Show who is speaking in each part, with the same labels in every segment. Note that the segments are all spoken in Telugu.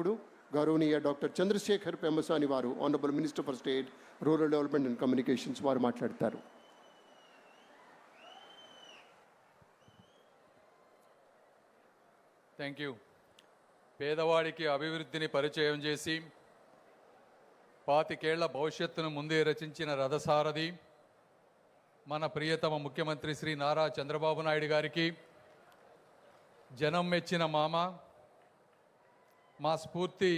Speaker 1: నాయకుడు గౌరవనీయ డాక్టర్ చంద్రశేఖర్ పెమ్మసాని వారు, honourable minister for state rural development and communications వారు మాట్లాడతారు.
Speaker 2: Thank you. పేదవాడికి అభివృద్ధిని పరిచయం చేసి 25 ఏళ్ల భవిష్యత్తును ముందే రచించిన రథసారథి మన ప్రియతమ ముఖ్యమంత్రి శ్రీ నారా చంద్రబాబు నాయుడు గారికి, జనం మెచ్చిన మామ, మా స్ఫూర్తి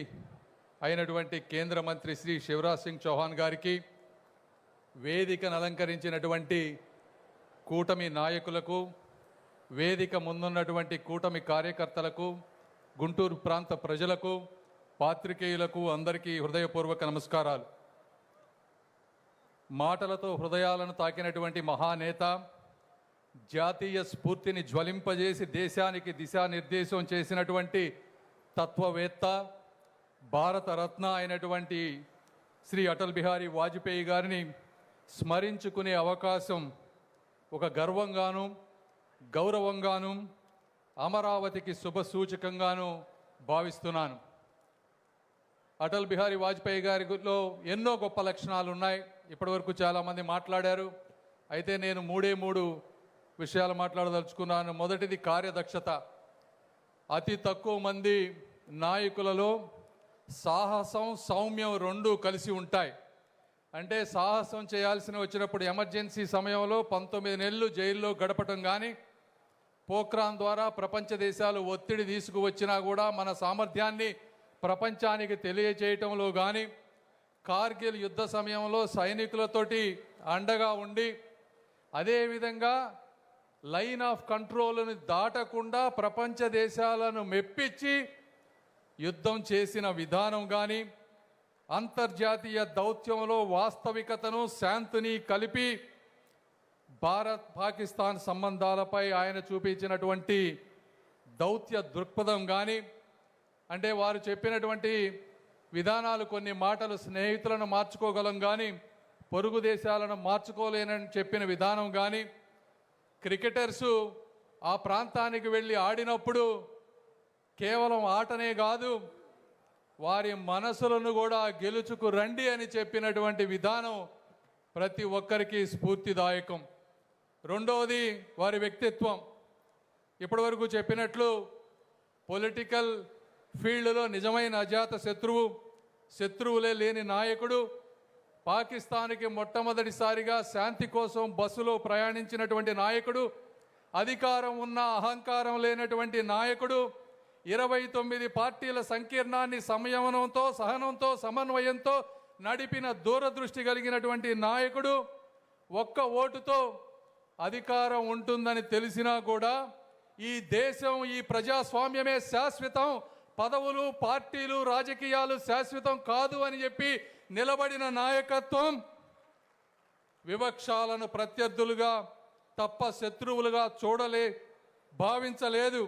Speaker 2: అయినటువంటి కేంద్ర మంత్రి శ్రీ శివరాజ్ సింగ్ చౌహాన్ గారికి, వేదికను అలంకరించినటువంటి కూటమి నాయకులకు, వేదిక ముందున్నటువంటి కూటమి కార్యకర్తలకు, గుంటూరు ప్రాంత ప్రజలకు, పాత్రికేయులకు అందరికీ హృదయపూర్వక నమస్కారాలు. మాటలతో హృదయాలను తాకినటువంటి మహానేత, జాతీయ స్ఫూర్తిని జ్వలింపజేసి దేశానికి దిశానిర్దేశం చేసినటువంటి తత్వవేత్త, భారతరత్న అయినటువంటి శ్రీ అటల్ బిహారీ వాజ్పేయి గారిని స్మరించుకునే అవకాశం ఒక గర్వంగాను, గౌరవంగాను, అమరావతికి శుభ సూచకంగాను భావిస్తున్నాను. అటల్ బిహారీ వాజ్పేయి గారిలో ఎన్నో గొప్ప లక్షణాలు ఉన్నాయి. ఇప్పటివరకు చాలామంది మాట్లాడారు. అయితే నేను మూడు విషయాలు మాట్లాడదలుచుకున్నాను. మొదటిది కార్యదక్షత. అతి తక్కువ మంది నాయకులలో సాహసం, సౌమ్యం రెండూ కలిసి ఉంటాయి. అంటే సాహసం చేయాల్సిన వచ్చినప్పుడు ఎమర్జెన్సీ సమయంలో 19 నెలలు జైల్లో గడపటం కానీ, పోఖ్రాన్ ద్వారా ప్రపంచ దేశాలు ఒత్తిడి తీసుకువచ్చినా కూడా మన సామర్థ్యాన్ని ప్రపంచానికి తెలియచేయటంలో కానీ, కార్గిల్ యుద్ధ సమయంలో సైనికులతోటి అండగా ఉండి, అదేవిధంగా లైన్ ఆఫ్ కంట్రోల్ని దాటకుండా ప్రపంచ దేశాలను మెప్పించి యుద్ధం చేసిన విధానం కానీ, అంతర్జాతీయ దౌత్యంలో వాస్తవికతను, శాంతిని కలిపి భారత్ పాకిస్తాన్ సంబంధాలపై ఆయన చూపించినటువంటి దౌత్య దృక్పథం కానీ, అంటే వారు చెప్పినటువంటి విధానాలు, కొన్ని మాటలు స్నేహితులను మార్చుకోగలం కానీ పొరుగు దేశాలను మార్చుకోలేనని చెప్పిన విధానం కానీ, క్రికెటర్సు ఆ ప్రాంతానికి వెళ్ళి ఆడినప్పుడు కేవలం ఆటనే కాదు వారి మనసులను కూడా గెలుచుకు రండి అని చెప్పినటువంటి విధానం ప్రతి ఒక్కరికి స్ఫూర్తిదాయకం. రెండవది వారి వ్యక్తిత్వం. ఇప్పటివరకు చెప్పినట్లు పొలిటికల్ ఫీల్డ్లో నిజమైన అజాత శత్రువులే లేని నాయకుడు, పాకిస్తాన్కి మొట్టమొదటిసారిగా శాంతి కోసం బస్సులో ప్రయాణించినటువంటి నాయకుడు, అధికారం ఉన్న అహంకారం లేనటువంటి నాయకుడు, 29 పార్టీల సంకీర్ణాన్ని సంయమనంతో, సహనంతో, సమన్వయంతో నడిపిన దూరదృష్టి కలిగినటువంటి నాయకుడు, ఒక్క ఓటుతో అధికారం ఉంటుందని తెలిసినా కూడా ఈ దేశం, ఈ ప్రజాస్వామ్యమే శాశ్వతం, పదవులు, పార్టీలు, రాజకీయాలు శాశ్వతం కాదు అని చెప్పి నిలబడిన నాయకత్వం, వివక్షాలను ప్రత్యర్థులుగా తప్ప శత్రువులుగా భావించలేదు.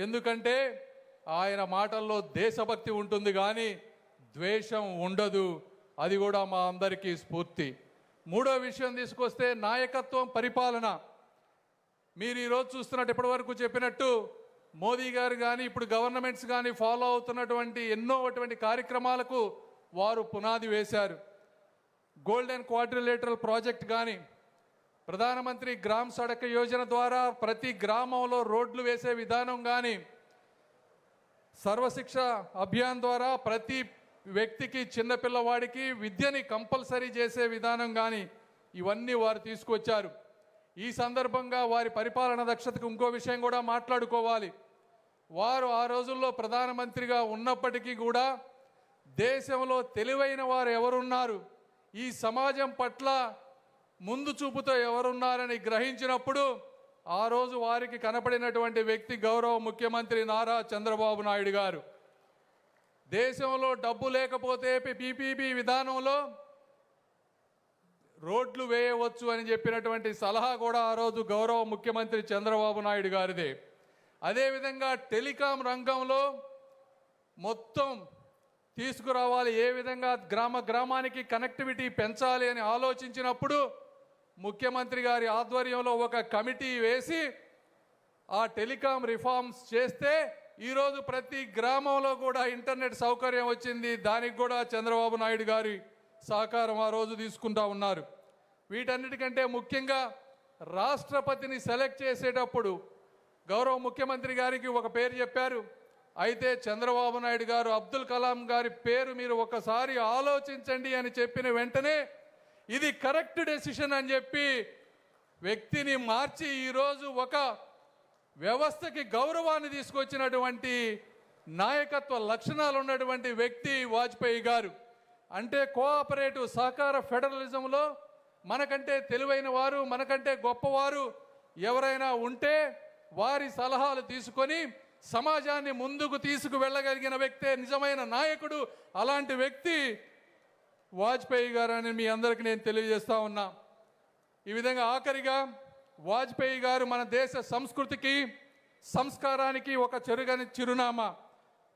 Speaker 2: ఎందుకంటే ఆయన మాటల్లో దేశభక్తి ఉంటుంది కానీ ద్వేషం ఉండదు. అది కూడా మా అందరికీ స్ఫూర్తి. మూడో విషయం తీసుకొస్తే నాయకత్వం, పరిపాలన. మీరు ఈరోజు చూస్తున్నట్టు ఇప్పటివరకు చెప్పినట్టు మోదీ గారు కానీ, ఇప్పుడు గవర్నమెంట్స్ కానీ ఫాలో అవుతున్నటువంటి ఎన్నో కార్యక్రమాలకు వారు పునాది వేశారు. గోల్డెన్ క్వాడ్రిలేటరల్ ప్రాజెక్ట్ కానీ, ప్రధానమంత్రి గ్రామ్ సడక్ యోజన ద్వారా ప్రతి గ్రామంలో రోడ్లు వేసే విధానం కానీ, సర్వశిక్ష అభియాన్ ద్వారా ప్రతి వ్యక్తికి, చిన్నపిల్లవాడికి విద్యని కంపల్సరీ చేసే విధానం కానీ, ఇవన్నీ వారు తీసుకొచ్చారు. ఈ సందర్భంగా వారి పరిపాలన దక్షతకు ఇంకో విషయం కూడా మాట్లాడుకోవాలి. వారు ఆ రోజుల్లో ప్రధానమంత్రిగా ఉన్నప్పటికీ కూడా దేశంలో తెలివైన వారు ఎవరున్నారు, ఈ సమాజం పట్ల ముందు చూపుతో ఎవరున్నారని గ్రహించినప్పుడు ఆ రోజు వారికి కనపడినటువంటి వ్యక్తి గౌరవ ముఖ్యమంత్రి నారా చంద్రబాబు నాయుడు గారు. దేశంలో డబ్బు లేకపోతే పీపీపీ విధానంలో రోడ్లు వేయవచ్చు అని చెప్పినటువంటి సలహా కూడా ఆ రోజు గౌరవ ముఖ్యమంత్రి చంద్రబాబు నాయుడు గారిదే. అదేవిధంగా టెలికాం రంగంలో మొత్తం తీసుకురావాలి, ఏ విధంగా గ్రామానికి కనెక్టివిటీ పెంచాలి అని ఆలోచించినప్పుడు ముఖ్యమంత్రి గారి ఆధ్వర్యంలో ఒక కమిటీ వేసి ఆ టెలికాం రిఫార్మ్స్ చేస్తే ఈరోజు ప్రతి గ్రామంలో కూడా ఇంటర్నెట్ సౌకర్యం వచ్చింది. దానికి కూడా చంద్రబాబు నాయుడు గారి సహకారం ఆ రోజు తీసుకుంటా ఉన్నారు. వీటన్నిటికంటే ముఖ్యంగా రాష్ట్రపతిని సెలెక్ట్ చేసేటప్పుడు గౌరవ ముఖ్యమంత్రి గారికి ఒక పేరు చెప్పారు. అయితే చంద్రబాబు నాయుడు గారు అబ్దుల్ కలాం గారి పేరు మీరు ఒకసారి ఆలోచించండి అని చెప్పిన వెంటనే ఇది కరెక్ట్ డెసిషన్ అని చెప్పి వ్యక్తిని మార్చి ఈరోజు ఒక వ్యవస్థకి గౌరవాన్ని తీసుకొచ్చినటువంటి నాయకత్వ లక్షణాలు ఉన్నటువంటి వ్యక్తి వాజ్పేయి గారు. అంటే కోఆపరేటివ్ సహకార ఫెడరలిజంలో మనకంటే తెలివైన వారు, మనకంటే గొప్పవారు ఎవరైనా ఉంటే వారి సలహాలు తీసుకొని సమాజాన్ని ముందుకు తీసుకు వెళ్ళగలిగిన వ్యక్తే నిజమైన నాయకుడు. అలాంటి వ్యక్తి వాజ్పేయి గారు అని మీ అందరికీ నేను తెలియజేస్తా ఉన్నా. ఈ విధంగా ఆఖరిగా వాజ్పేయి గారు మన దేశ సంస్కృతికి సంస్కారానికి ఒక చెరుగని చిరునామా.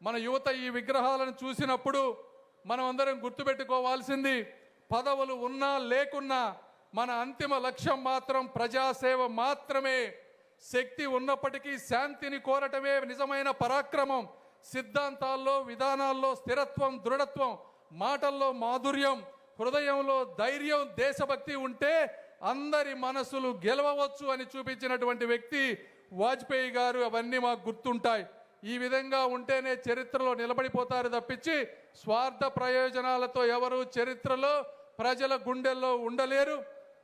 Speaker 2: మన యువత ఈ విగ్రహాలను చూసినప్పుడు మనం అందరం గుర్తుపెట్టుకోవాల్సింది పదవులు ఉన్నా లేకున్నా మన అంతిమ లక్ష్యం మాత్రం ప్రజాసేవ మాత్రమే. శక్తి ఉన్నప్పటికీ శాంతిని కోరటమే నిజమైన పరాక్రమం. సిద్ధాంతాల్లో విధానాల్లో స్థిరత్వం, దృఢత్వం, మాటల్లో మాధుర్యం, హృదయంలో ధైర్యం, దేశభక్తి ఉంటే అందరి మనసులు గెలవవచ్చు అని చూపించినటువంటి వ్యక్తి వాజ్పేయి గారు. అవన్నీ మాకు గుర్తుంటాయి. ఈ విధంగా ఉంటేనే చరిత్రలో నిలబడిపోతారు తప్పించి స్వార్థ ప్రయోజనాలతో ఎవరు చరిత్రలో ప్రజల గుండెల్లో ఉండలేరు.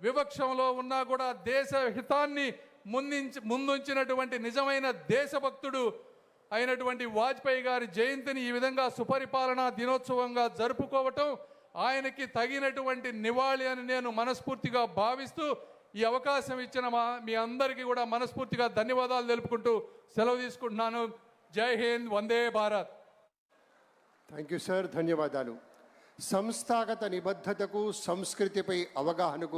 Speaker 2: వివక్షంలో ఉన్నా కూడా దేశ హితాన్ని ముందుంచినటువంటి నిజమైన దేశభక్తుడు అయినటువంటి వాజ్పేయి గారి జయంతిని ఈ విధంగా సుపరిపాలనా దినోత్సవంగా జరుపుకోవటం ఆయనకి తగినటువంటి నివాళి అని నేను మనస్ఫూర్తిగా భావిస్తూ ఈ అవకాశం ఇచ్చిన మీ అందరికీ కూడా మనస్ఫూర్తిగా ధన్యవాదాలు తెలుపుకుంటూ సెలవు తీసుకుంటున్నాను. జై Hind, Vande Bharat.
Speaker 1: Thank you sir, ధన్యవాదాలు. సంస్థాగత నిబద్ధతకు, సంస్కృతిపై అవగాహనకు